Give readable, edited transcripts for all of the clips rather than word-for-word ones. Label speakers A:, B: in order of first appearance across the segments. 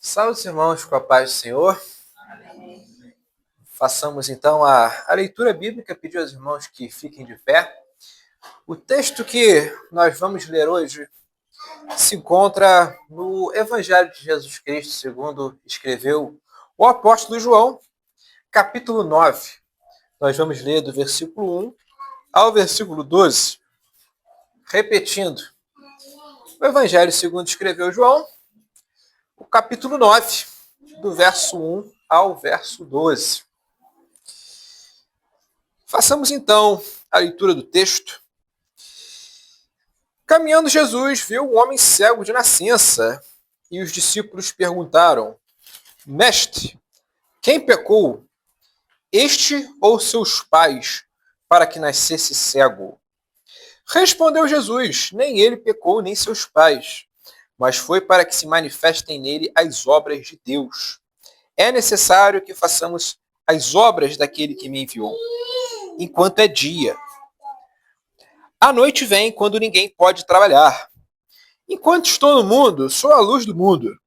A: Salve, os irmãos, com a paz do Senhor. Façamos então a leitura bíblica, pedir aos irmãos que fiquem de pé. O texto que nós vamos ler hoje se encontra no Evangelho de Jesus Cristo, segundo escreveu o apóstolo João, capítulo 9. Nós vamos ler do versículo 1 ao versículo 12. Repetindo, o Evangelho segundo escreveu João, o capítulo 9, do verso 1 ao verso 12. Façamos então a leitura do texto. Caminhando, Jesus viu um homem cego de nascença, e os discípulos perguntaram: Mestre, quem pecou, este ou seus pais, para que nascesse cego? Respondeu Jesus: Nem ele pecou, nem seus pais, mas foi para que se manifestem nele as obras de Deus. É necessário que façamos as obras daquele que me enviou, enquanto é dia. A noite vem quando ninguém pode trabalhar. Enquanto estou no mundo, sou a luz do mundo.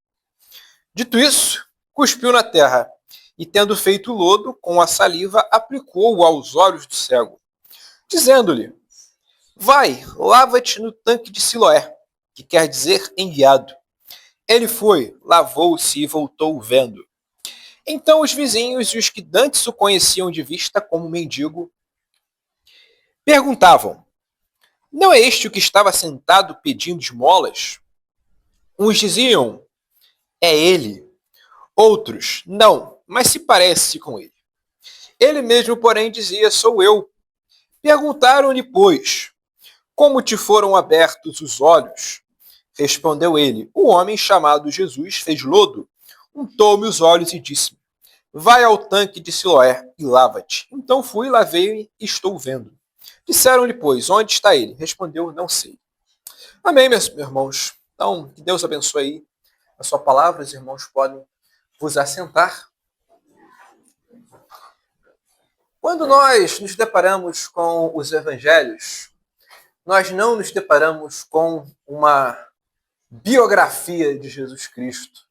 A: Dito isso, cuspiu na terra, e tendo feito lodo com a saliva, aplicou-o aos olhos do cego, dizendo-lhe: Vai, lava-te no tanque de Siloé, que quer dizer enviado. Ele foi, lavou-se e voltou vendo. Então os vizinhos e os que dantes o conheciam de vista como mendigo perguntavam: Não é este o que estava sentado pedindo esmolas? Uns diziam: É ele. Outros: Não, mas se parece com ele. Ele mesmo, porém, dizia: Sou eu. Perguntaram-lhe, pois, como te foram abertos os olhos? Respondeu ele: O homem chamado Jesus fez lodo, untou-me os olhos e disse-me: Vai ao tanque de Siloé e lava-te. Então fui, lavei-me e estou vendo. Disseram-lhe, pois, onde está ele? Respondeu: Não sei. Amém, meus irmãos. Então, que Deus abençoe aí a sua palavra. Os irmãos podem vos assentar. Quando nós nos deparamos com os evangelhos, nós não nos deparamos com uma biografia de Jesus Cristo,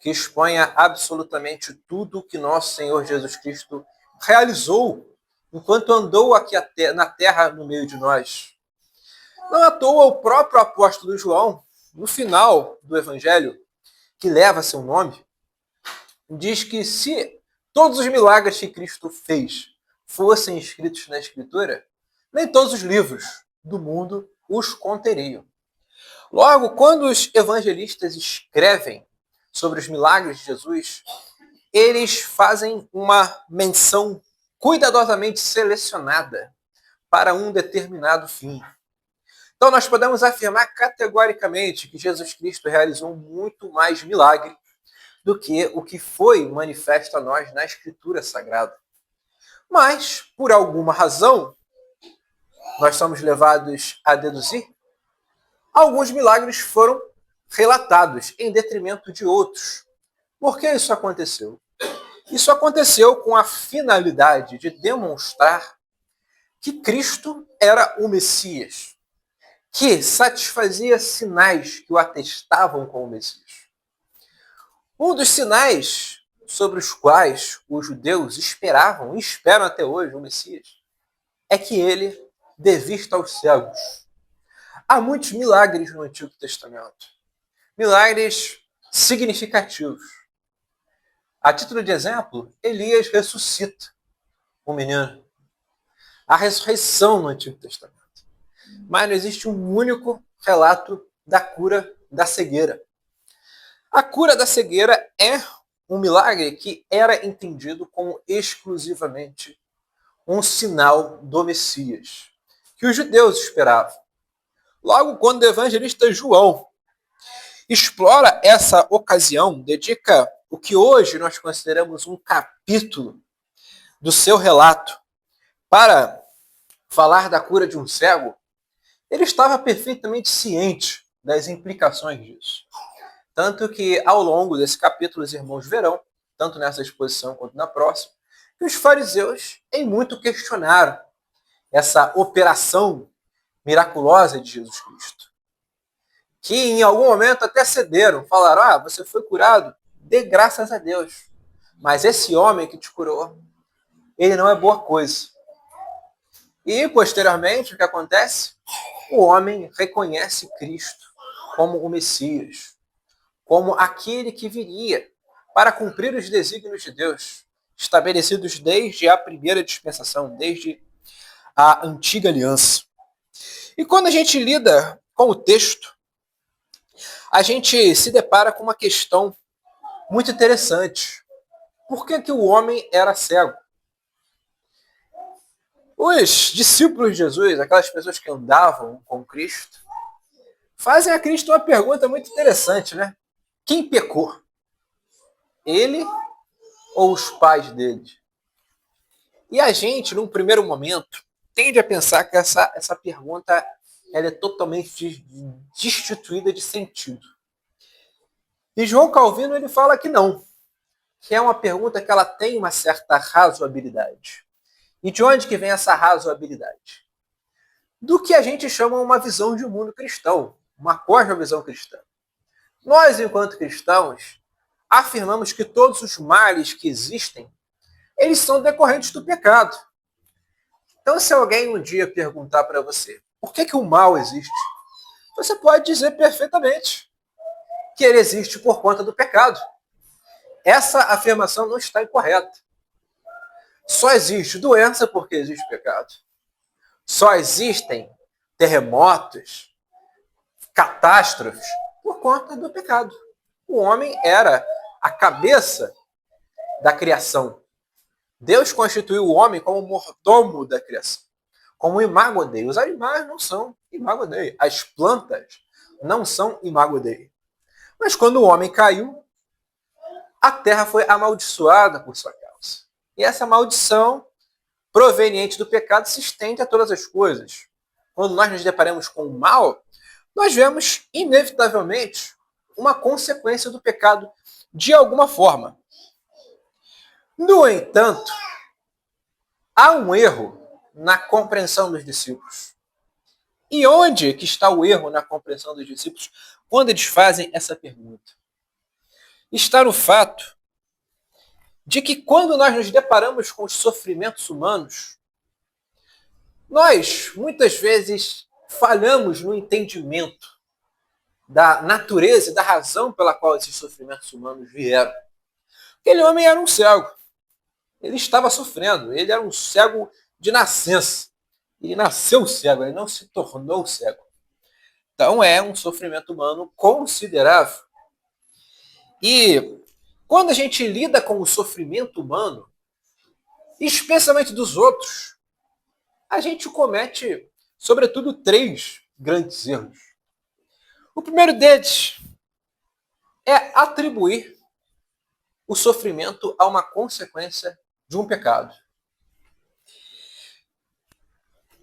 A: que exponha absolutamente tudo que nosso Senhor Jesus Cristo realizou enquanto andou aqui na terra no meio de nós. Não à toa o próprio apóstolo João, no final do evangelho, que leva seu nome, diz que se todos os milagres que Cristo fez fossem escritos na Escritura, nem todos os livros do mundo os conteriam. Logo, quando os evangelistas escrevem sobre os milagres de Jesus, eles fazem uma menção cuidadosamente selecionada para um determinado fim. Então, nós podemos afirmar categoricamente que Jesus Cristo realizou muito mais milagre do que o que foi manifesto a nós na Escritura Sagrada. Mas, por alguma razão, nós somos levados a deduzir, alguns milagres foram relatados em detrimento de outros. Por que isso aconteceu? Isso aconteceu com a finalidade de demonstrar que Cristo era o Messias, que satisfazia sinais que o atestavam como Messias. Um dos sinais sobre os quais os judeus esperavam e esperam até hoje o Messias é que ele dê vista aos cegos. Há muitos milagres no Antigo Testamento. Milagres significativos. A título de exemplo, Elias ressuscita um menino. A ressurreição no Antigo Testamento. Mas não existe um único relato da cura da cegueira. A cura da cegueira é um milagre que era entendido como exclusivamente um sinal do Messias, que os judeus esperavam. Logo, quando o evangelista João explora essa ocasião, dedica o que hoje nós consideramos um capítulo do seu relato para falar da cura de um cego, ele estava perfeitamente ciente das implicações disso. Tanto que, ao longo desse capítulo, os irmãos verão, tanto nessa exposição quanto na próxima, que os fariseus em muito questionaram essa operação miraculosa de Jesus Cristo. Que em algum momento até cederam, falaram: você foi curado dê graças a Deus. Mas esse homem que te curou, ele não é boa coisa. E, posteriormente, o que acontece? O homem reconhece Cristo como o Messias, como aquele que viria para cumprir os desígnios de Deus, estabelecidos desde a primeira dispensação, desde a antiga aliança. E quando a gente lida com o texto, a gente se depara com uma questão muito interessante. Por que o homem era cego? Os discípulos de Jesus, aquelas pessoas que andavam com Cristo, fazem a Cristo uma pergunta muito interessante, né? Quem pecou? Ele ou os pais dele? E a gente, num primeiro momento, tende a pensar que essa pergunta ela é totalmente destituída de sentido. E João Calvino ele fala que não, que é uma pergunta que ela tem uma certa razoabilidade. E de onde que vem essa razoabilidade? Do que a gente chama uma visão de um mundo cristão, uma cosmovisão cristã. Nós, enquanto cristãos, afirmamos que todos os males que existem, eles são decorrentes do pecado. Então, se alguém um dia perguntar para você, por que o mal existe? Você pode dizer perfeitamente que ele existe por conta do pecado. Essa afirmação não está incorreta. Só existe doença porque existe pecado. Só existem terremotos, catástrofes, por conta do pecado. O homem era a cabeça da criação. Deus constituiu o homem como mordomo da criação, como imago Dei. Os animais não são imago Dei. As plantas não são imago Dei. Mas quando o homem caiu, a terra foi amaldiçoada por sua causa. E essa maldição proveniente do pecado se estende a todas as coisas. Quando nós nos deparamos com o mal, nós vemos, inevitavelmente, uma consequência do pecado de alguma forma. No entanto, há um erro na compreensão dos discípulos. E onde que está o erro na compreensão dos discípulos quando eles fazem essa pergunta? Está no fato de que quando nós nos deparamos com os sofrimentos humanos, nós, muitas vezes, falhamos no entendimento da natureza e da razão pela qual esses sofrimentos humanos vieram. Aquele homem era um cego. Ele estava sofrendo. Ele era um cego de nascença. Ele nasceu cego, ele não se tornou cego. Então é um sofrimento humano considerável. E quando a gente lida com o sofrimento humano, especialmente dos outros, a gente comete, sobretudo, 3 grandes erros. O primeiro deles é atribuir o sofrimento a uma consequência de um pecado.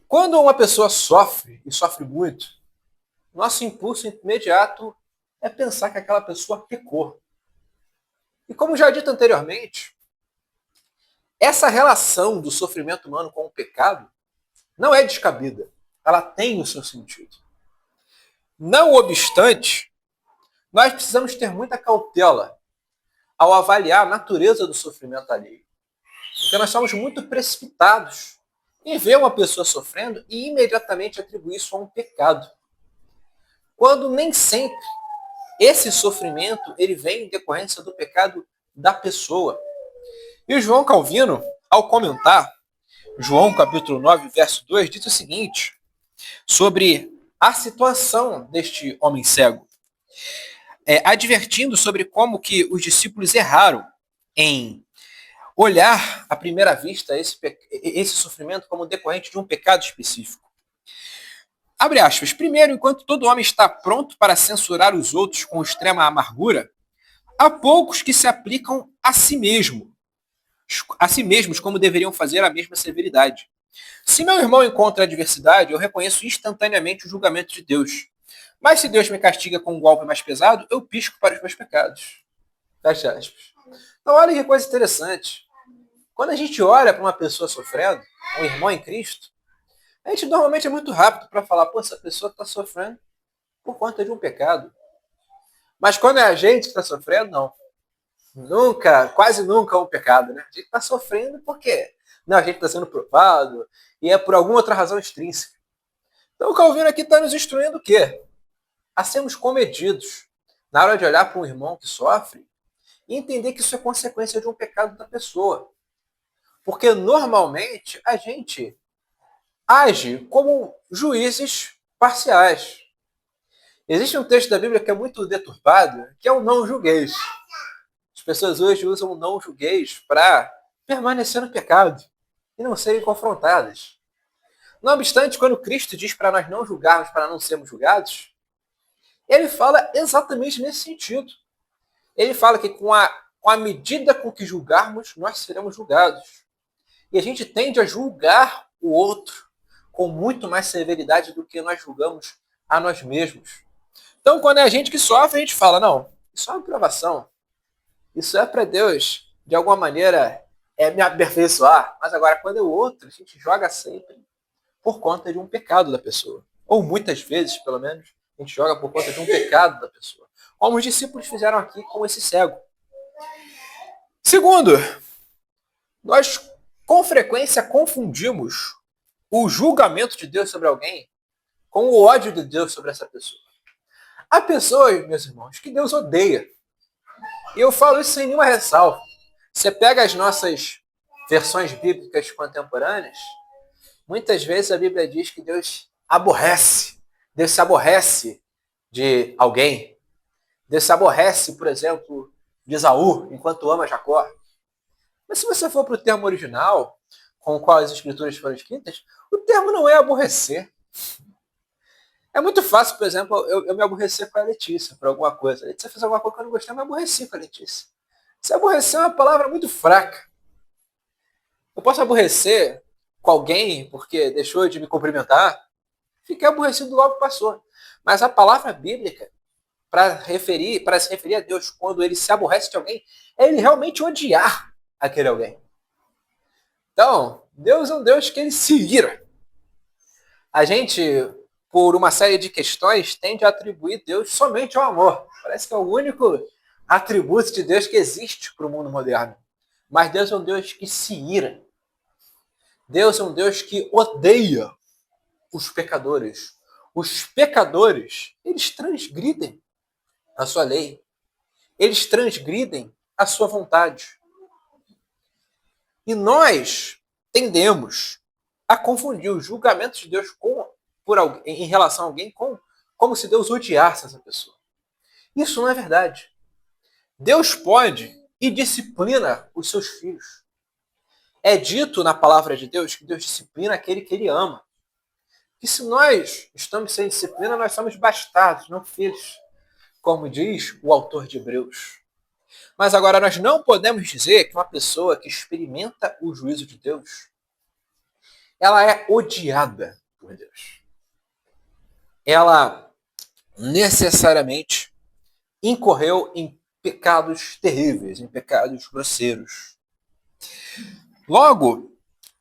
A: Quando uma pessoa sofre, e sofre muito, nosso impulso imediato é pensar que aquela pessoa pecou. E como já dito anteriormente, essa relação do sofrimento humano com o pecado não é descabida. Ela tem o seu sentido. Não obstante, nós precisamos ter muita cautela ao avaliar a natureza do sofrimento alheio. Porque nós somos muito precipitados em ver uma pessoa sofrendo e imediatamente atribuir isso a um pecado. Quando nem sempre esse sofrimento ele vem em decorrência do pecado da pessoa. E o João Calvino, ao comentar João capítulo 9, verso 2, diz o seguinte sobre a situação deste homem cego, advertindo sobre como que os discípulos erraram em olhar à primeira vista esse sofrimento como decorrente de um pecado específico. Abre aspas. Primeiro, enquanto todo homem está pronto para censurar os outros com extrema amargura, há poucos que se aplicam a si mesmos como deveriam fazer a mesma severidade. Se meu irmão encontra adversidade, eu reconheço instantaneamente o julgamento de Deus. Mas se Deus me castiga com um golpe mais pesado, eu pisco para os meus pecados. Fecha aspas. Então olha que coisa interessante. Quando a gente olha para uma pessoa sofrendo, um irmão em Cristo, a gente normalmente é muito rápido para falar, pô, essa pessoa está sofrendo por conta de um pecado. Mas quando é a gente que está sofrendo, não. Nunca, quase nunca é um pecado, né? A gente está sofrendo porque não, a gente está sendo provado e é por alguma outra razão extrínseca. Então o Calvino aqui está nos instruindo o quê? A sermos comedidos na hora de olhar para um irmão que sofre e entender que isso é consequência de um pecado da pessoa. Porque normalmente a gente age como juízes parciais. Existe um texto da Bíblia que é muito deturpado, que é o não julgueis. As pessoas hoje usam o não julgueis para permanecer no pecado e não serem confrontadas. Não obstante, quando Cristo diz para nós não julgarmos, para não sermos julgados, ele fala exatamente nesse sentido. Ele fala que com a medida com que julgarmos, nós seremos julgados. E a gente tende a julgar o outro com muito mais severidade do que nós julgamos a nós mesmos. Então, quando é a gente que sofre, a gente fala, não, isso é uma provação. Isso é para Deus, de alguma maneira, me aperfeiçoar. Mas agora, quando é o outro, a gente joga sempre por conta de um pecado da pessoa. Ou muitas vezes, pelo menos, a gente joga por conta de um pecado da pessoa. Como os discípulos fizeram aqui com esse cego. Segundo, nós com frequência confundimos o julgamento de Deus sobre alguém com o ódio de Deus sobre essa pessoa. Há pessoas, meus irmãos, que Deus odeia. E eu falo isso sem nenhuma ressalva. Você pega as nossas versões bíblicas contemporâneas, muitas vezes a Bíblia diz que Deus aborrece. Deus se aborrece de alguém. Deus se aborrece, por exemplo, de Esaú, enquanto ama Jacó. Mas se você for para o termo original, com o qual as escrituras foram escritas, o termo não é aborrecer. É muito fácil, por exemplo, eu me aborrecer com a Letícia por alguma coisa. A Letícia fez alguma coisa que eu não gostei, eu me aborreci com a Letícia. Se aborrecer é uma palavra muito fraca. Eu posso aborrecer com alguém porque deixou de me cumprimentar, fiquei aborrecido logo passou. Mas a palavra bíblica, para se referir a Deus quando ele se aborrece de alguém, é ele realmente odiar aquele alguém. Então, Deus é um Deus que ele se ira. A gente, por uma série de questões, tende a atribuir Deus somente ao amor. Parece que é o único atributo de Deus que existe para o mundo moderno. Mas Deus é um Deus que se ira. Deus é um Deus que odeia os pecadores. Os pecadores, eles transgridem a sua lei. Eles transgridem a sua vontade. E nós tendemos a confundir os julgamentos de Deus em relação a alguém como se Deus odiasse essa pessoa. Isso não é verdade. Deus pode e disciplina os seus filhos. É dito na palavra de Deus que Deus disciplina aquele que ele ama. Que se nós estamos sem disciplina, nós somos bastardos, não filhos, como diz o autor de Hebreus. Mas agora nós não podemos dizer que uma pessoa que experimenta o juízo de Deus, ela é odiada por Deus. Ela necessariamente incorreu em pecados terríveis, em pecados grosseiros. Logo,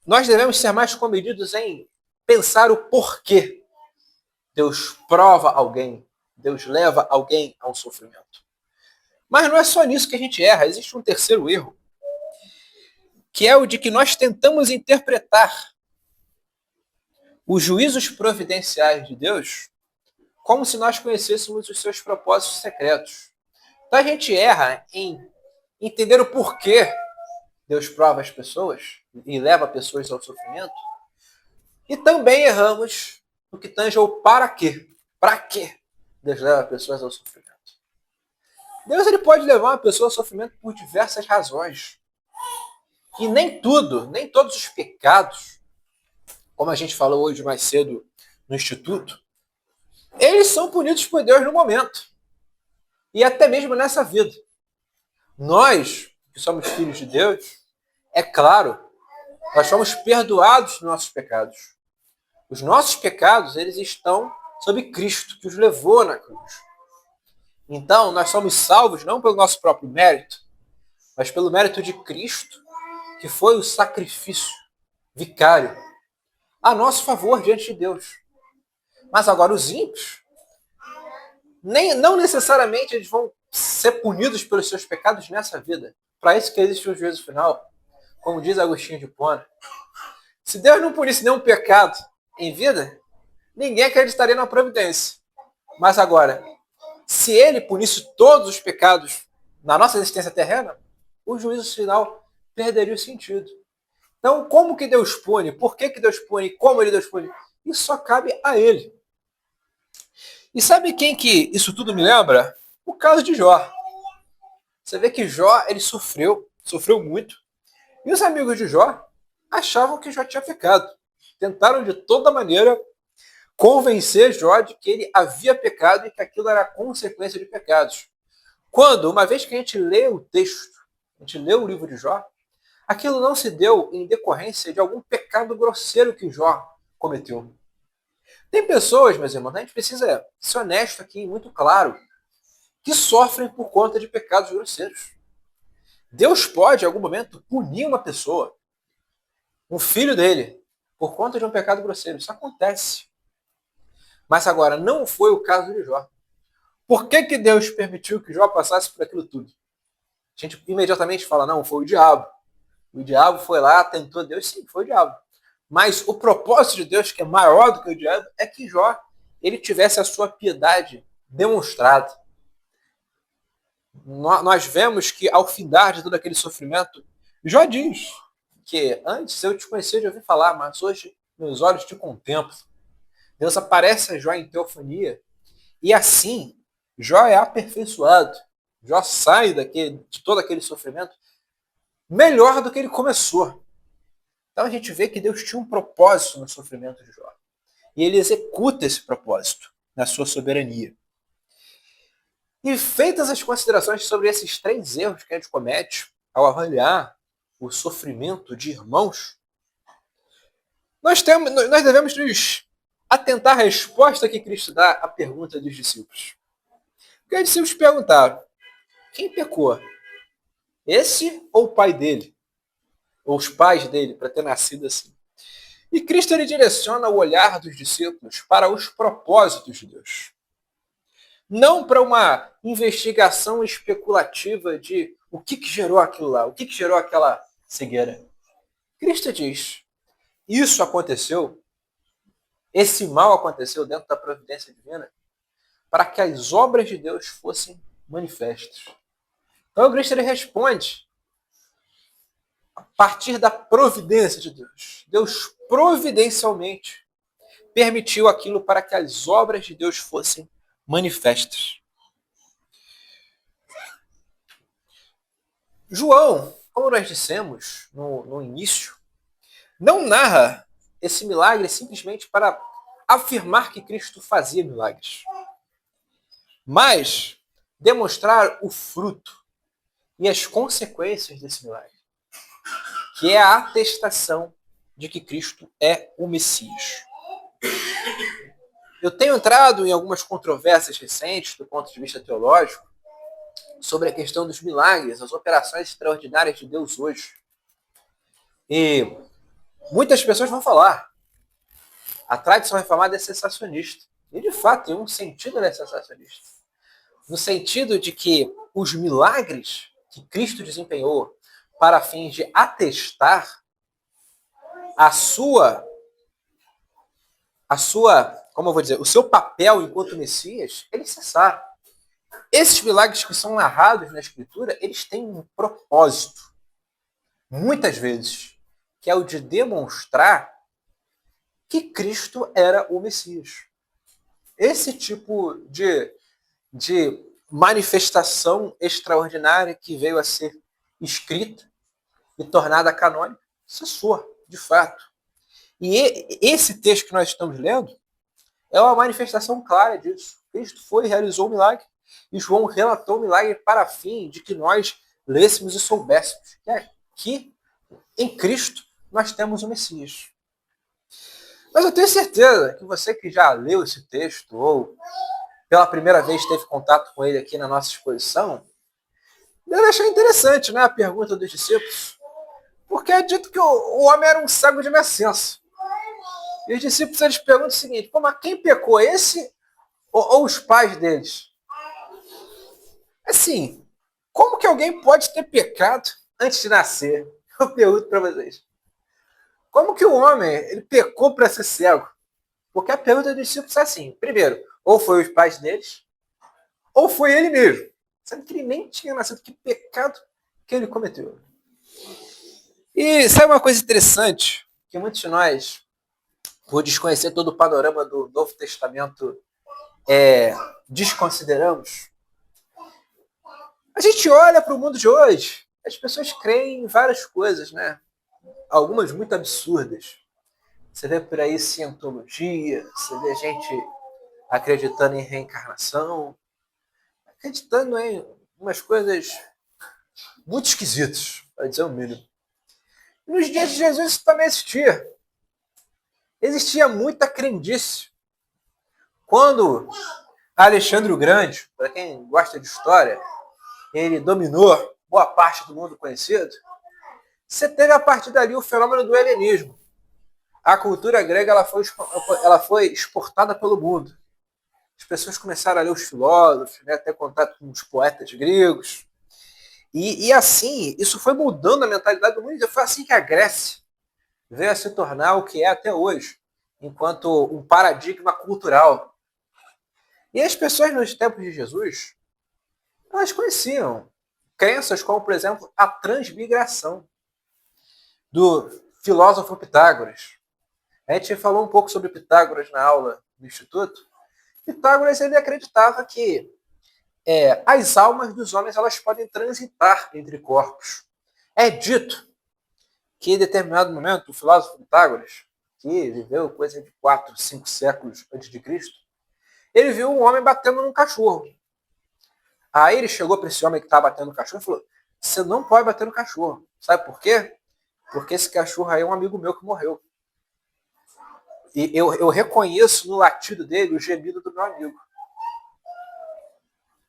A: nós devemos ser mais comedidos em pensar o porquê Deus prova alguém, Deus leva alguém ao sofrimento. Mas não é só nisso que a gente erra, existe um terceiro erro, que é o de que nós tentamos interpretar os juízos providenciais de Deus como se nós conhecêssemos os seus propósitos secretos. Então a gente erra em entender o porquê Deus prova as pessoas e leva pessoas ao sofrimento. E também erramos no que tange ao para quê. Para quê Deus leva pessoas ao sofrimento? Deus ele pode levar uma pessoa ao sofrimento por diversas razões. E nem todos os pecados, como a gente falou hoje mais cedo no Instituto, eles são punidos por Deus no momento. E até mesmo nessa vida. Nós, que somos filhos de Deus, é claro, nós somos perdoados dos nossos pecados. Os nossos pecados, eles estão sob Cristo, que os levou na cruz. Então, nós somos salvos não pelo nosso próprio mérito, mas pelo mérito de Cristo, que foi o sacrifício vicário a nosso favor diante de Deus. Mas agora os ímpios, não necessariamente eles vão ser punidos pelos seus pecados nessa vida. Para isso que existe o juízo final, como diz Agostinho de Hipona. Se Deus não punisse nenhum pecado em vida, ninguém acreditaria na providência. Mas agora, se ele punisse todos os pecados na nossa existência terrena, o juízo final perderia o sentido. Então, como que Deus pune? Por que Deus pune? Como ele Deus pune? Isso só cabe a ele. E sabe quem que isso tudo me lembra? O caso de Jó. Você vê que Jó, ele sofreu muito. E os amigos de Jó achavam que Jó tinha pecado. Tentaram de toda maneira convencer Jó de que ele havia pecado e que aquilo era consequência de pecados. Quando, uma vez que a gente lê o texto, a gente lê o livro de Jó, aquilo não se deu em decorrência de algum pecado grosseiro que Jó cometeu. Tem pessoas, meus irmãos, a gente precisa ser honesto aqui, muito claro, que sofrem por conta de pecados grosseiros. Deus pode, em algum momento, punir uma pessoa, um filho dele, por conta de um pecado grosseiro. Isso acontece. Mas agora, não foi o caso de Jó. Por que Deus permitiu que Jó passasse por aquilo tudo? A gente imediatamente fala, não, foi o diabo. O diabo foi lá, tentou Deus. Sim, foi o diabo. Mas o propósito de Deus, que é maior do que o diabo, é que Jó ele tivesse a sua piedade demonstrada. Nós vemos que, ao findar de todo aquele sofrimento, Jó diz que antes eu te conhecia de ouvir falar, mas hoje meus olhos te contemplam. Deus aparece a Jó em teofania e assim Jó é aperfeiçoado. Jó sai de todo aquele sofrimento melhor do que ele começou. Então a gente vê que Deus tinha um propósito no sofrimento de Jó. E ele executa esse propósito na sua soberania. E feitas as considerações sobre esses 3 erros que a gente comete ao avaliar o sofrimento de irmãos, nós devemos nos atentar à resposta que Cristo dá à pergunta dos discípulos. Porque os discípulos perguntaram, quem pecou? Esse ou o pai dele? Ou os pais dele, para ter nascido assim? E Cristo ele direciona o olhar dos discípulos para os propósitos de Deus. Não para uma investigação especulativa de o que gerou aquilo lá, o que gerou aquela cegueira. Cristo diz, isso aconteceu, esse mal aconteceu dentro da providência divina, para que as obras de Deus fossem manifestas. Então o Cristo ele responde a partir da providência de Deus. Deus providencialmente permitiu aquilo para que as obras de Deus fossem manifestas. João, como nós dissemos no início, não narra esse milagre simplesmente para afirmar que Cristo fazia milagres, mas demonstrar o fruto e as consequências desse milagre, que é a atestação de que Cristo é o Messias. Eu tenho entrado em algumas controvérsias recentes do ponto de vista teológico sobre a questão dos milagres, as operações extraordinárias de Deus hoje. E muitas pessoas vão falar, a tradição reformada é sensacionista. E de fato, tem um sentido né, sensacionista. No sentido de que os milagres que Cristo desempenhou para fins de atestar a sua, como eu vou dizer, o seu papel enquanto Messias, eles cessaram. Esses milagres que são narrados na Escritura, eles têm um propósito, muitas vezes, que é o de demonstrar que Cristo era o Messias. Esse tipo de manifestação extraordinária que veio a ser escrita e tornada canônica, cessou, de fato. E esse texto que nós estamos lendo é uma manifestação clara disso. Cristo foi e realizou o milagre, e João relatou o milagre para fim de que nós lêssemos e soubéssemos que em Cristo nós temos o Messias. Mas eu tenho certeza que você que já leu esse texto ou pela primeira vez teve contato com ele aqui na nossa exposição, deve achar interessante, né, a pergunta dos discípulos. Porque é dito que o homem era um cego de nascença. E os discípulos eles perguntam o seguinte, mas quem pecou, esse ou os pais deles? Assim, como que alguém pode ter pecado antes de nascer? Eu pergunto para vocês. Como que o homem ele pecou para ser cego? Porque a pergunta dos discípulos é assim: primeiro, ou foi os pais deles, ou foi ele mesmo. Sendo que ele nem tinha nascido, que pecado que ele cometeu. E sabe uma coisa interessante? Que muitos de nós, por desconhecer todo o panorama do Novo Testamento, desconsideramos. A gente olha para o mundo de hoje, as pessoas creem em várias coisas, né? Algumas muito absurdas. Você vê por aí cientologia, você vê gente acreditando em reencarnação, acreditando em umas coisas muito esquisitas, para dizer o mínimo. E nos dias de Jesus isso também existia. Existia muita crendice. Quando Alexandre o Grande, para quem gosta de história, ele dominou boa parte do mundo conhecido, você teve a partir dali o fenômeno do helenismo. A cultura grega ela foi exportada pelo mundo. As pessoas começaram a ler os filósofos, né, ter contato com os poetas gregos. E assim, isso foi mudando a mentalidade do mundo. E foi assim que a Grécia veio a se tornar o que é até hoje, enquanto um paradigma cultural. E as pessoas nos tempos de Jesus, elas conheciam crenças como, por exemplo, a transmigração do filósofo Pitágoras. A gente falou um pouco sobre Pitágoras na aula do Instituto. Pitágoras ele acreditava que as almas dos homens elas podem transitar entre corpos. É dito que em determinado momento o filósofo Pitágoras, que viveu coisa de 4, 5 séculos antes de Cristo, ele viu um homem batendo num cachorro. Aí ele chegou para esse homem que estava batendo no cachorro e falou: você não pode bater no cachorro. Sabe por quê? Porque esse cachorro aí é um amigo meu que morreu. E eu reconheço no latido dele o gemido do meu amigo.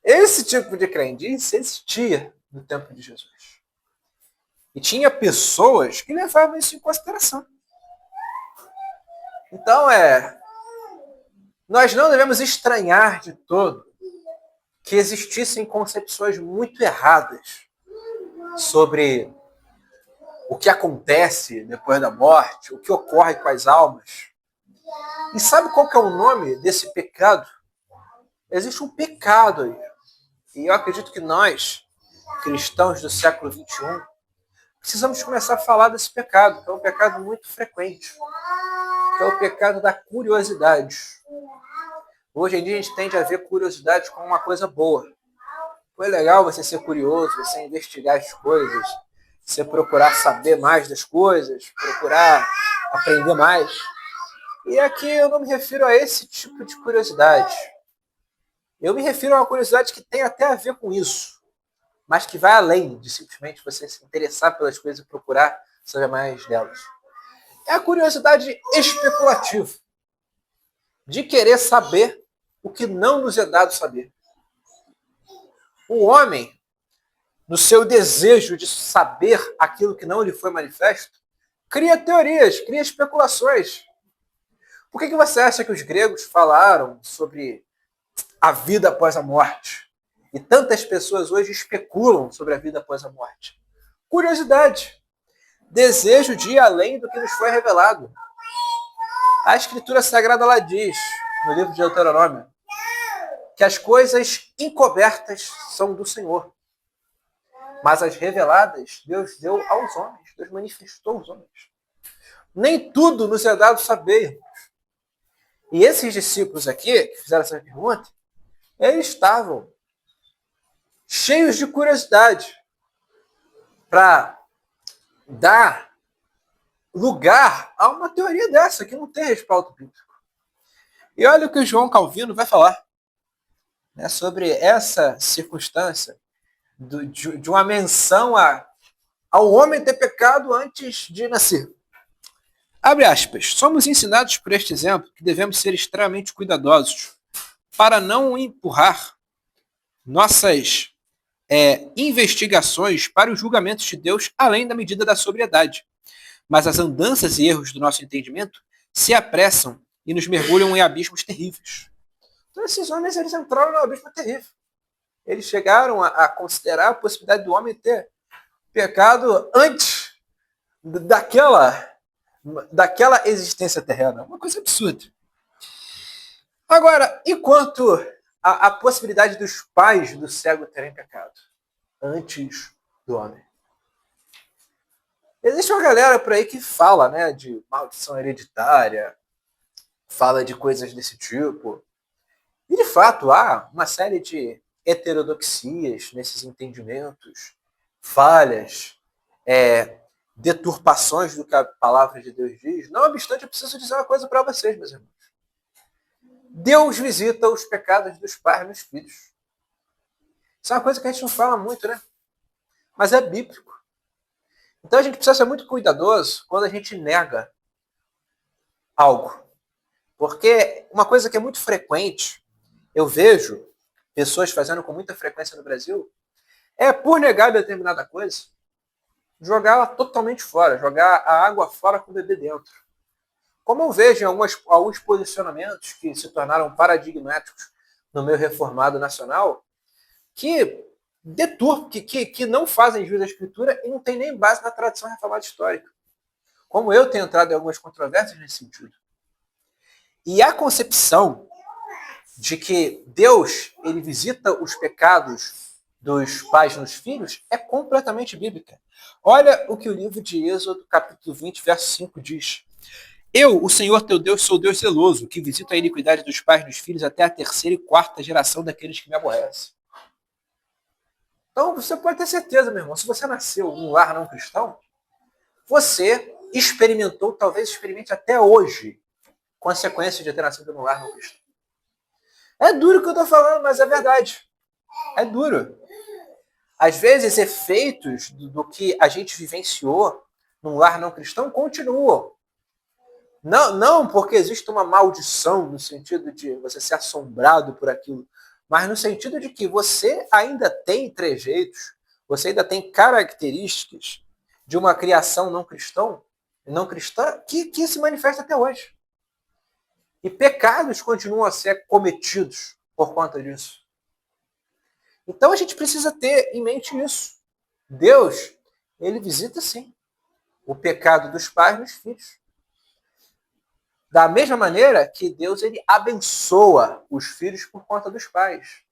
A: Esse tipo de crendice existia no tempo de Jesus. E tinha pessoas que levavam isso em consideração. Então, nós não devemos estranhar de todo que existissem concepções muito erradas sobre o que acontece depois da morte, o que ocorre com as almas. E sabe qual que é o nome desse pecado? Existe um pecado aí. E eu acredito que nós, cristãos do século XXI, precisamos começar a falar desse pecado, que é um pecado muito frequente, que é o pecado da curiosidade. Hoje em dia a gente tende a ver curiosidade como uma coisa boa. Foi legal você ser curioso, você investigar as coisas, você procurar saber mais das coisas, procurar aprender mais. E aqui eu não me refiro a esse tipo de curiosidade. Eu me refiro a uma curiosidade que tem até a ver com isso, mas que vai além de simplesmente você se interessar pelas coisas e procurar saber mais delas. É a curiosidade especulativa, de querer saber o que não nos é dado saber. O homem, no seu desejo de saber aquilo que não lhe foi manifesto, cria teorias, cria especulações. Por que você acha que os gregos falaram sobre a vida após a morte? E tantas pessoas hoje especulam sobre a vida após a morte. Curiosidade. Desejo de ir além do que nos foi revelado. A Escritura Sagrada ela diz, no livro de Deuteronômio, que as coisas encobertas são do Senhor. Mas as reveladas, Deus deu aos homens. Deus manifestou aos homens. Nem tudo nos é dado saber. E esses discípulos aqui, que fizeram essa pergunta, eles estavam cheios de curiosidade para dar lugar a uma teoria dessa que não tem respaldo bíblico. E olha o que o João Calvino vai falar, né, sobre essa circunstância de uma menção ao homem ter pecado antes de nascer. Abre aspas. Somos ensinados por este exemplo que devemos ser extremamente cuidadosos para não empurrar nossas investigações para os julgamentos de Deus além da medida da sobriedade. Mas as andanças e erros do nosso entendimento se apressam e nos mergulham em abismos terríveis. Então esses homens eles entraram no abismo terrível. eles chegaram a considerar a possibilidade do homem ter pecado antes daquela existência terrena. Uma coisa absurda. Agora, e quanto à possibilidade dos pais do cego terem pecado antes do homem? Existe uma galera por aí que fala, né, de maldição hereditária, fala de coisas desse tipo. E, de fato, há uma série de heterodoxias nesses entendimentos, falhas, deturpações do que a palavra de Deus diz. Não obstante, eu preciso dizer uma coisa para vocês, meus irmãos. Deus visita os pecados dos pais nos filhos. Isso é uma coisa que a gente não fala muito, né? Mas é bíblico. Então a gente precisa ser muito cuidadoso quando a gente nega algo. Porque uma coisa que é muito frequente, eu vejo pessoas fazendo com muita frequência no Brasil, é por negar determinada coisa, jogar ela totalmente fora, jogar a água fora com o bebê dentro. Como eu vejo em alguns posicionamentos que se tornaram paradigmáticos no meio reformado nacional, que deturpam, que não fazem jus à escritura e não tem nem base na tradição reformada histórica. Como eu tenho entrado em algumas controvérsias nesse sentido. E a concepção de que Deus ele visita os pecados dos pais nos filhos é completamente bíblica. Olha o que o livro de Êxodo, capítulo 20, verso 5 diz. Eu, o Senhor teu Deus, sou Deus zeloso, que visito a iniquidade dos pais dos filhos até a terceira e quarta geração daqueles que me aborrecem. Então, você pode ter certeza, meu irmão, se você nasceu num lar não cristão, você experimentou, talvez experimente até hoje, consequências de ter nascido num lar não cristão. É duro o que eu estou falando, mas é verdade. É duro. Às vezes, efeitos do que a gente vivenciou num lar não cristão continuam. Não porque existe uma maldição no sentido de você ser assombrado por aquilo, mas no sentido de que você ainda tem trejeitos, você ainda tem características de uma criação não cristã que se manifesta até hoje. E pecados continuam a ser cometidos por conta disso. Então a gente precisa ter em mente isso. Deus, ele visita sim o pecado dos pais nos filhos. Da mesma maneira que Deus ele abençoa os filhos por conta dos pais.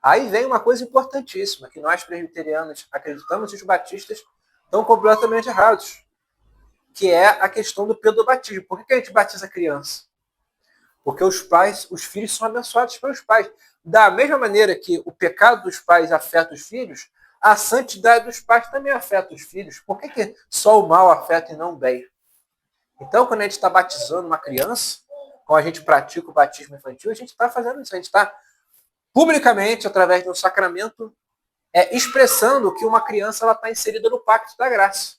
A: Aí vem uma coisa importantíssima, que nós presbiterianos acreditamos e os batistas estão completamente errados, que é a questão do pedobatismo. Por que a gente batiza criança? Porque os filhos são abençoados pelos pais. Da mesma maneira que o pecado dos pais afeta os filhos, a santidade dos pais também afeta os filhos. Por que só o mal afeta e não o bem? Então, quando a gente está batizando uma criança, quando a gente pratica o batismo infantil, a gente está fazendo isso. A gente está publicamente, através de um sacramento, expressando que uma criança está inserida no pacto da graça.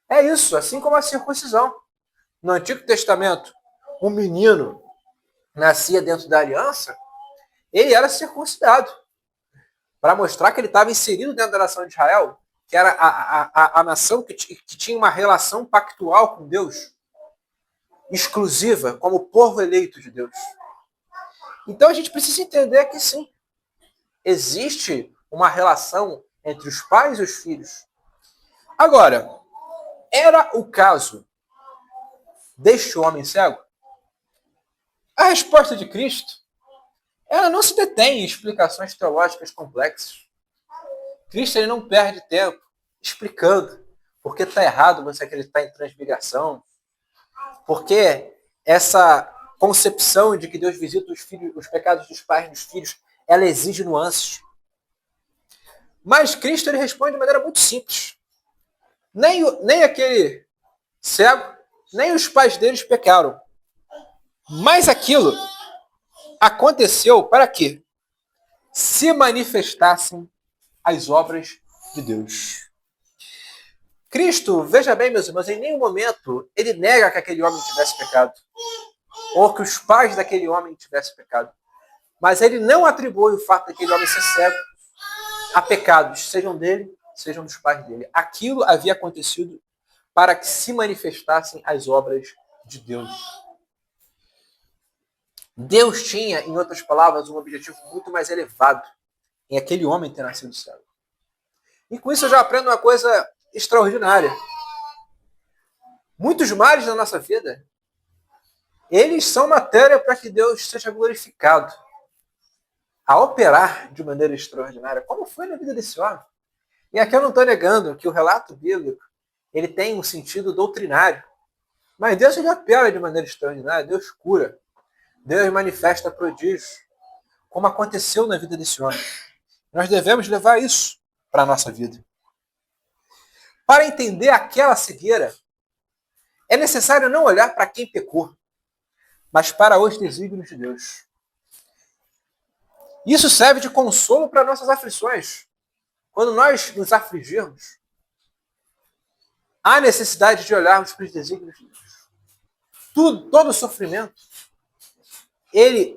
A: É isso, assim como a circuncisão. No Antigo Testamento, um menino nascia dentro da aliança, ele era circuncidado, para mostrar que ele estava inserido dentro da nação de Israel, que era a nação que tinha uma relação pactual com Deus, exclusiva, como povo eleito de Deus. Então a gente precisa entender que sim, existe uma relação entre os pais e os filhos. Agora, era o caso deste homem cego? A resposta de Cristo, ela não se detém em explicações teológicas complexas. Cristo ele não perde tempo explicando por que está errado você acreditar em transmigração, porque essa concepção de que Deus visita os pecados dos pais dos filhos, ela exige nuances. Mas Cristo ele responde de maneira muito simples. Nem aquele cego, nem os pais deles pecaram. Mas aquilo aconteceu para quê? Se manifestassem as obras de Deus. Cristo, veja bem, meus irmãos, em nenhum momento ele nega que aquele homem tivesse pecado, ou que os pais daquele homem tivessem pecado. Mas ele não atribui o fato daquele homem ser cego a pecados, sejam dele, sejam dos pais dele. Aquilo havia acontecido para que se manifestassem as obras de Deus. Deus tinha, em outras palavras, um objetivo muito mais elevado em aquele homem ter nascido cego. E com isso eu já aprendo uma coisa extraordinária. Muitos males na nossa vida, eles são matéria para que Deus seja glorificado, a operar de maneira extraordinária, como foi na vida desse homem. E aqui eu não estou negando que o relato bíblico ele tem um sentido doutrinário, mas Deus ele opera de maneira extraordinária, Deus cura, Deus manifesta prodígios, como aconteceu na vida desse homem. Nós devemos levar isso para a nossa vida. Para entender aquela cegueira, é necessário não olhar para quem pecou, mas para os desígnios de Deus. Isso serve de consolo para nossas aflições. Quando nós nos afligirmos, há necessidade de olharmos para os desígnios de Deus. Todo sofrimento, ele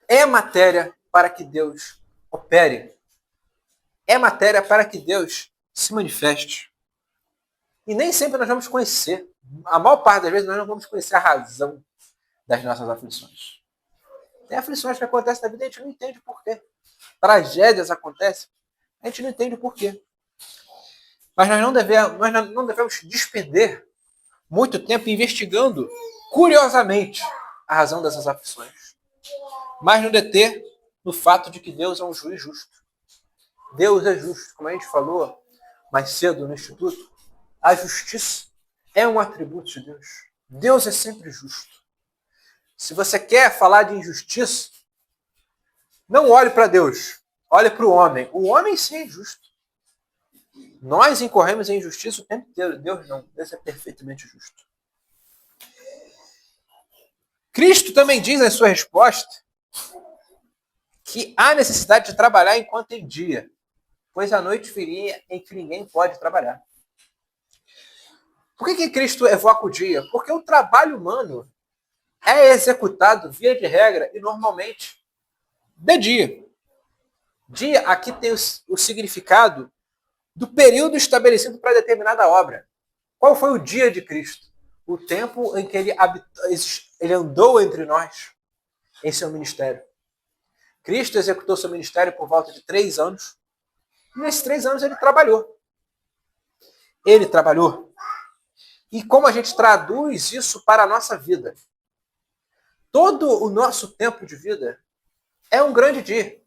A: é matéria para que Deus opere. É matéria para que Deus se manifeste. E nem sempre nós vamos conhecer. A maior parte das vezes nós não vamos conhecer a razão das nossas aflições. Tem aflições que acontecem na vida e a gente não entende por quê. Tragédias acontecem, a gente não entende por quê. Mas nós não devemos despender muito tempo investigando curiosamente a razão dessas aflições. Mas não deter no fato de que Deus é um juiz justo. Deus é justo, como a gente falou mais cedo no Instituto, a justiça é um atributo de Deus. Deus é sempre justo. Se você quer falar de injustiça, não olhe para Deus, olhe para o homem. O homem sim é injusto. Nós incorremos em injustiça o tempo inteiro. Deus não. Deus é perfeitamente justo. Cristo também diz em sua resposta que há necessidade de trabalhar enquanto tem dia, pois a noite viria em que ninguém pode trabalhar. Por que Cristo evoca o dia? Porque o trabalho humano é executado, via de regra, e normalmente de dia. Dia aqui tem o significado do período estabelecido para determinada obra. Qual foi o dia de Cristo? O tempo em que ele andou entre nós em seu ministério. Cristo executou seu ministério por volta de 3 anos. E nesses 3 anos ele trabalhou. Ele trabalhou. E como a gente traduz isso para a nossa vida? Todo o nosso tempo de vida é um grande dia.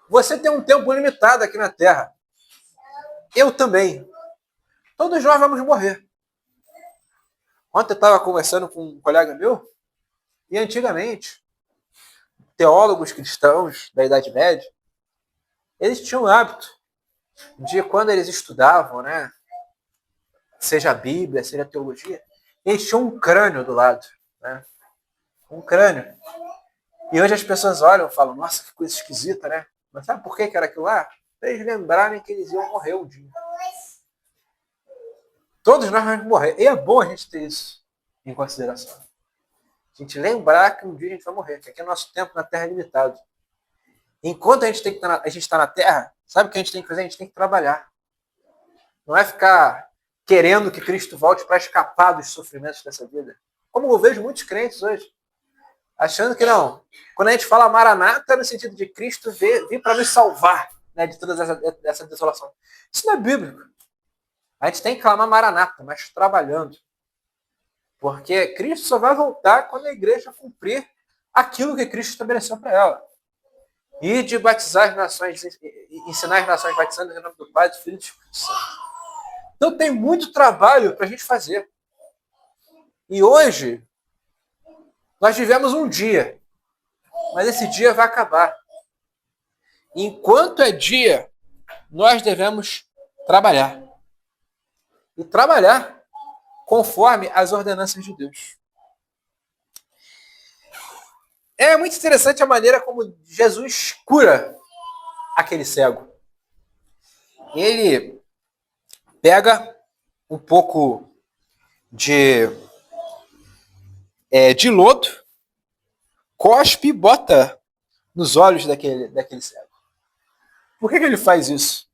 A: Você tem um tempo limitado aqui na Terra. Eu também. Todos nós vamos morrer. Ontem eu estava conversando com um colega meu, e antigamente, teólogos cristãos da Idade Média, eles tinham o hábito de, quando eles estudavam, né, seja a Bíblia, seja a teologia, eles tinham um crânio do lado. Né? Um crânio. E hoje as pessoas olham e falam, nossa, que coisa esquisita, né? Mas sabe por que era aquilo lá? Para eles lembrarem que eles iam morrer um dia. Todos nós vamos morrer. E é bom a gente ter isso em consideração. A gente lembrar que um dia a gente vai morrer, que aqui é nosso tempo na Terra é limitado. Enquanto a gente está na Terra, sabe o que a gente tem que fazer? A gente tem que trabalhar. Não é ficar querendo que Cristo volte para escapar dos sofrimentos dessa vida. Como eu vejo muitos crentes hoje. Achando que não. Quando a gente fala Maranata, é no sentido de Cristo vir para nos salvar, né, de toda essa desolação. Isso não é bíblico. A gente tem que clamar Maranata, mas trabalhando. Porque Cristo só vai voltar quando a igreja cumprir aquilo que Cristo estabeleceu para ela. E de batizar as nações, ensinar as nações batizando em nome do Pai, do Filho e do Espírito Santo. Então tem muito trabalho para a gente fazer. E hoje, nós vivemos um dia, mas esse dia vai acabar. Enquanto é dia, nós devemos trabalhar. E trabalhar conforme as ordenanças de Deus. É muito interessante a maneira como Jesus cura aquele cego. Ele pega um pouco de lodo, cospe e bota nos olhos daquele cego. Por que ele faz isso?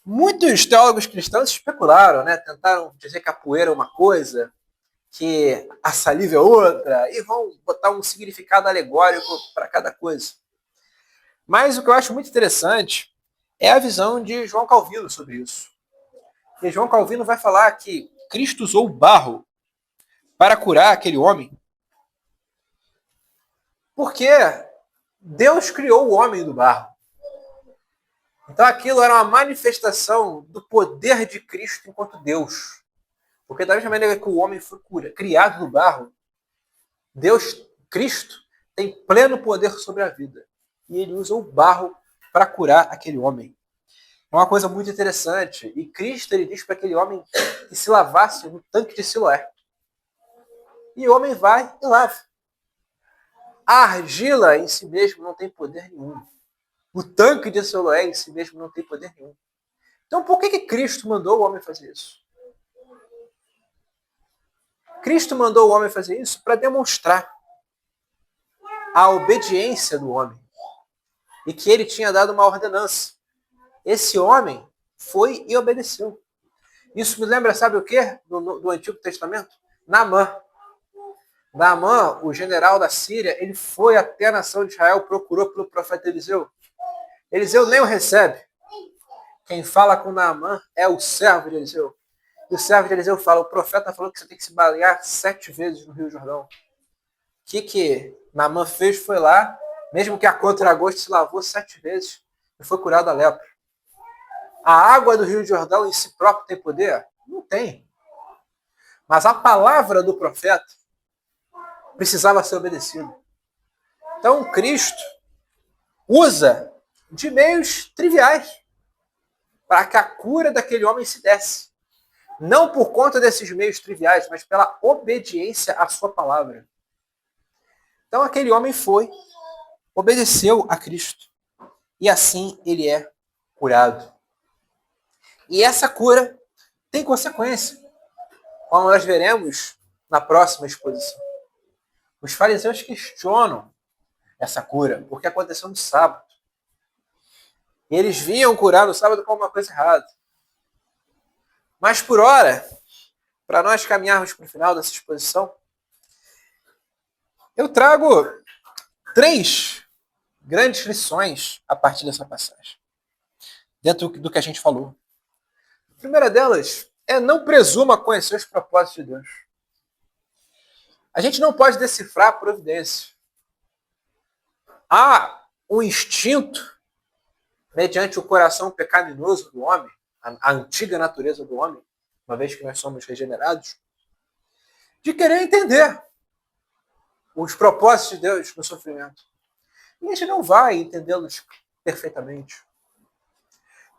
A: Muitos teólogos cristãos especularam, né? Tentaram dizer que a poeira é uma coisa, que a saliva é outra, e vão botar um significado alegórico para cada coisa. Mas o que eu acho muito interessante é a visão de João Calvino sobre isso. E João Calvino vai falar que Cristo usou o barro para curar aquele homem, porque Deus criou o homem do barro. Então aquilo era uma manifestação do poder de Cristo enquanto Deus. Porque da mesma maneira que o homem foi criado do barro, Deus, Cristo, tem pleno poder sobre a vida. E ele usa o barro para curar aquele homem. É uma coisa muito interessante. E Cristo, ele diz para aquele homem que se lavasse no tanque de Siloé. E o homem vai e lava. A argila em si mesmo não tem poder nenhum. O tanque de Siloé em si mesmo não tem poder nenhum. Então por que Cristo mandou o homem fazer isso? Cristo mandou o homem fazer isso para demonstrar a obediência do homem. E que ele tinha dado uma ordenança. Esse homem foi e obedeceu. Isso me lembra, sabe o quê? Do Antigo Testamento? Naamã. Naamã, o general da Síria, ele foi até a nação de Israel, procurou pelo profeta Eliseu. Eliseu nem o recebe. Quem fala com Naamã é o servo de Eliseu. E o servo de Eliseu fala, o profeta falou que você tem que se balear 7 vezes no Rio Jordão. O que Naamã fez foi lá, mesmo que a contragosto se lavou 7 vezes e foi curado da lepra. A água do Rio Jordão em si próprio tem poder? Não tem. Mas a palavra do profeta precisava ser obedecida. Então Cristo usa de meios triviais para que a cura daquele homem se desse. Não por conta desses meios triviais, mas pela obediência à sua palavra. Então aquele homem foi, obedeceu a Cristo. E assim ele é curado. E essa cura tem consequência, como nós veremos na próxima exposição. Os fariseus questionam essa cura, porque aconteceu no sábado. E eles viam curar no sábado como uma coisa errada. Mas por hora, para nós caminharmos para o final dessa exposição, eu trago 3 grandes lições a partir dessa passagem, dentro do que a gente falou. A primeira delas é não presuma conhecer os propósitos de Deus. A gente não pode decifrar a providência. Há um instinto, mediante o coração pecaminoso do homem, a antiga natureza do homem, uma vez que nós somos regenerados, de querer entender os propósitos de Deus no sofrimento. E a gente não vai entendê-los perfeitamente.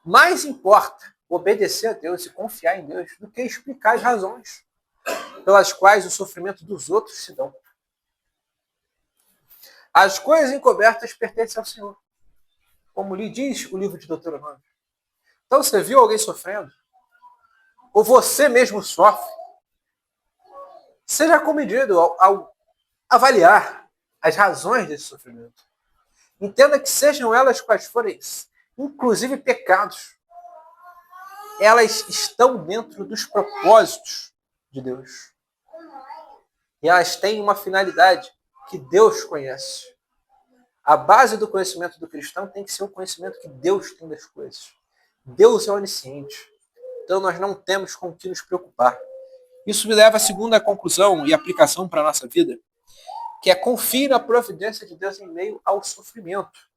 A: Mais importa obedecer a Deus e confiar em Deus do que explicar as razões pelas quais o sofrimento dos outros se dão. As coisas encobertas pertencem ao Senhor, como lhe diz o livro de Deuteronômio. Então você viu alguém sofrendo? Ou você mesmo sofre? Seja comedido ao avaliar as razões desse sofrimento. Entenda que sejam elas quais forem, inclusive pecados, elas estão dentro dos propósitos de Deus. E elas têm uma finalidade que Deus conhece. A base do conhecimento do cristão tem que ser o conhecimento que Deus tem das coisas. Deus é onisciente. Então nós não temos com o que nos preocupar. Isso me leva à segunda conclusão e aplicação para a nossa vida, que é confie na providência de Deus em meio ao sofrimento.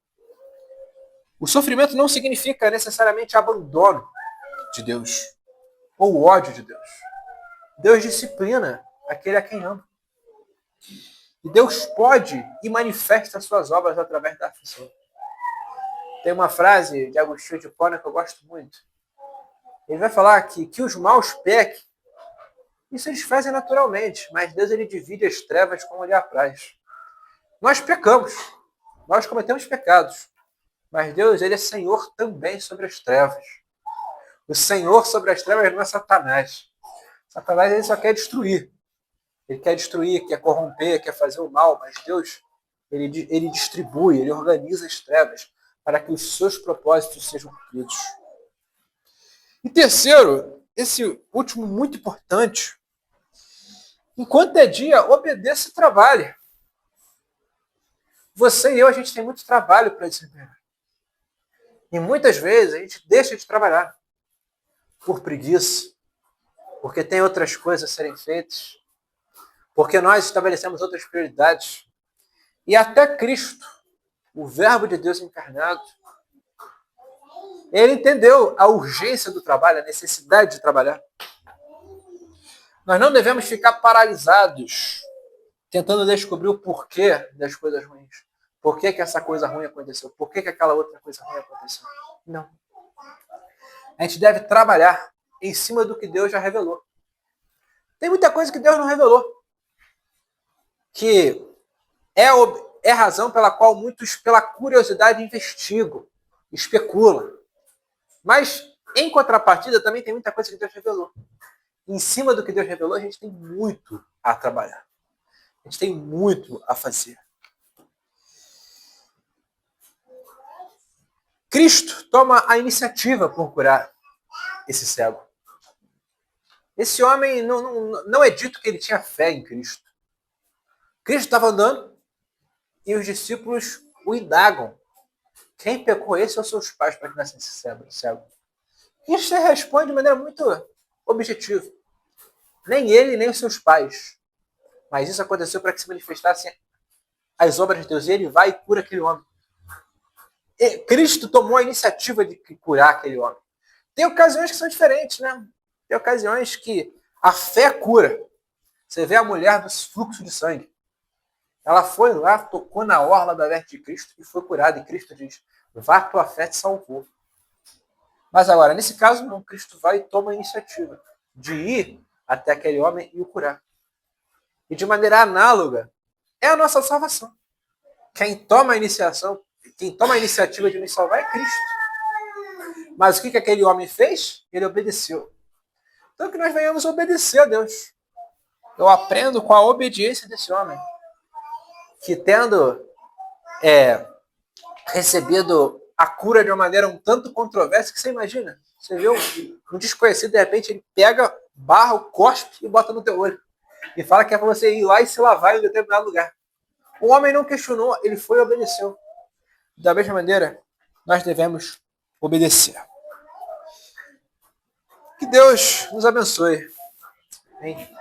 A: O sofrimento não significa necessariamente abandono de Deus ou ódio de Deus. Deus disciplina aquele a quem ama. E Deus pode e manifesta suas obras através da aflição. Tem uma frase de Agostinho de Hipona que eu gosto muito. Ele vai falar que os maus pequem. Isso eles fazem naturalmente, mas Deus ele divide as trevas como lhe apraz. Nós pecamos, nós cometemos pecados, mas Deus ele é Senhor também sobre as trevas. O Senhor sobre as trevas não é Satanás. Satanás ele só quer destruir. Ele quer destruir, quer corromper, quer fazer o mal, mas Deus ele distribui, ele organiza as trevas para que os seus propósitos sejam cumpridos. E terceiro, esse último muito importante, enquanto é dia, obedeça e trabalhe. Você e eu, a gente tem muito trabalho para desempenhar. E muitas vezes a gente deixa de trabalhar por preguiça, porque tem outras coisas a serem feitas, porque nós estabelecemos outras prioridades. E até Cristo, o Verbo de Deus encarnado, ele entendeu a urgência do trabalho, a necessidade de trabalhar. Nós não devemos ficar paralisados, tentando descobrir o porquê das coisas ruins. Por que essa coisa ruim aconteceu? Por que aquela outra coisa ruim aconteceu? Não. A gente deve trabalhar em cima do que Deus já revelou. Tem muita coisa que Deus não revelou, que é a razão pela qual muitos, pela curiosidade, investigam, especulam. Mas, em contrapartida, também tem muita coisa que Deus revelou. Em cima do que Deus revelou, a gente tem muito a trabalhar. A gente tem muito a fazer. Cristo toma a iniciativa por curar esse cego. Esse homem, não é dito que ele tinha fé em Cristo. Cristo estava andando e os discípulos o indagam. Quem pecou esse ou seus pais para que nascesse cego? Cristo responde de maneira muito objetiva. Nem ele, nem os seus pais. Mas isso aconteceu para que se manifestassem as obras de Deus. E ele vai e cura aquele homem. E Cristo tomou a iniciativa de curar aquele homem. Tem ocasiões que são diferentes, né? Tem ocasiões que a fé cura. Você vê a mulher do fluxo de sangue. Ela foi lá, tocou na orla da veste de Cristo e foi curada. E Cristo diz, vá, tua fé te salvou. Mas agora, nesse caso, não. Cristo vai e toma a iniciativa de ir até aquele homem e o curar. E de maneira análoga, é a nossa salvação. Quem toma a iniciativa de nos salvar é Cristo. Mas o que aquele homem fez? Ele obedeceu. Então que nós venhamos obedecer a Deus. Eu aprendo com a obediência desse homem, que tendo recebido a cura de uma maneira um tanto controversa, que você imagina. Você vê um desconhecido, de repente, ele pega barro, cospe e bota no teu olho. E fala que é para você ir lá e se lavar em um determinado lugar. O homem não questionou, ele foi e obedeceu. Da mesma maneira, nós devemos obedecer. Que Deus nos abençoe. Amém.